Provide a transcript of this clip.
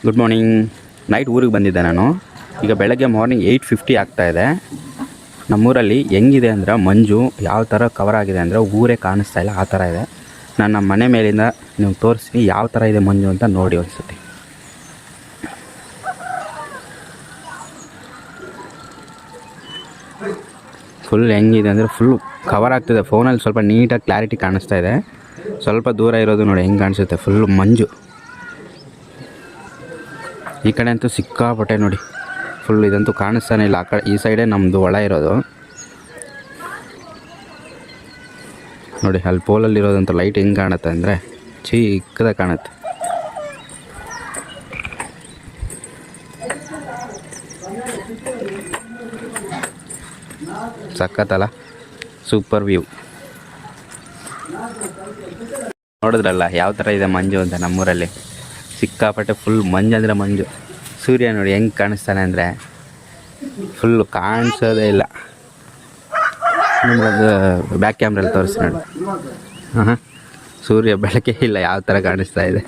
Good morning. Night ಊರಿಗೆ ಬಂದಿದ್ದೆ ನಾನು. ಈಗ ಬೆಳಗ್ಗೆ ಮಾರ್ನಿಂಗ್ 8:50 ಆಗ್ತಾಯಿದೆ. ನಮ್ಮೂರಲ್ಲಿ ಹೆಂಗಿದೆ ಅಂದರೆ ಮಂಜು ಯಾವ ಥರ ಕವರ್ ಆಗಿದೆ ಅಂದರೆ ಊರೇ ಕಾಣಿಸ್ತಾ ಇಲ್ಲ, ಆ ಥರ ಇದೆ. ನಾನು ನಮ್ಮ ಮನೆ ಮೇಲಿಂದ ನೀವು ತೋರಿಸಿ ಯಾವ ಥರ ಇದೆ ಮಂಜು ಅಂತ ನೋಡಿ ಅನಿಸುತ್ತೆ. ಫುಲ್ ಹೆಂಗಿದೆ ಅಂದರೆ ಫುಲ್ ಕವರ್ ಆಗ್ತಿದೆ. ಫೋನಲ್ಲಿ ಸ್ವಲ್ಪ ನೀಟಾಗಿ ಕ್ಲಾರಿಟಿ ಕಾಣಿಸ್ತಾ ಇದೆ. ಸ್ವಲ್ಪ ದೂರ ಇರೋದು ನೋಡಿ ಹೆಂಗೆ ಕಾಣಿಸುತ್ತೆ, ಫುಲ್ಲು ಮಂಜು. ಈ ಕಡೆ ಅಂತೂ ಸಿಕ್ಕಾಪಟ್ಟೆ ನೋಡಿ, ಫುಲ್ ಇದಂತೂ ಕಾಣಿಸ್ತಾನೆ ಇಲ್ಲ. ಆ ಕಡೆ ಈ ಸೈಡೇ ನಮ್ಮದು ಹೊಳ ಇರೋದು ನೋಡಿ. ಅಲ್ಲಿ ಪೋಲಲ್ಲಿರೋದಂಥ ಲೈಟ್ ಹೆಂಗೆ ಕಾಣುತ್ತೆ ಅಂದರೆ ಚಿಕ್ಕದಾಗಿ ಕಾಣುತ್ತೆ. ಸಖತ್ತಲ್ಲ, ಸೂಪರ್ ವ್ಯೂ. ನೋಡಿದ್ರಲ್ಲ ಯಾವ ಥರ ಇದೆ ಮಂಜು ಅಂತ. ನಮ್ಮೂರಲ್ಲಿ ಸಿಕ್ಕಾಪಟ್ಟೆ ಫುಲ್ ಮಂಜು ಅಂದರೆ ಮಂಜು. ಸೂರ್ಯ ನೋಡಿ ಹೆಂಗೆ ಕಾಣಿಸ್ತಾನೆ ಅಂದರೆ ಫುಲ್ಲು ಕಾಣಿಸೋದೇ ಇಲ್ಲ. ನಿಮಗದು ಬ್ಯಾಕ್ ಕ್ಯಾಮ್ರಲ್ಲಿ ತೋರಿಸಿ ನೋಡಿ. ಹಾಂ, ಸೂರ್ಯ ಬೆಳಕೇ ಇಲ್ಲ, ಯಾವ ಥರ ಕಾಣಿಸ್ತಾ ಇದೆ.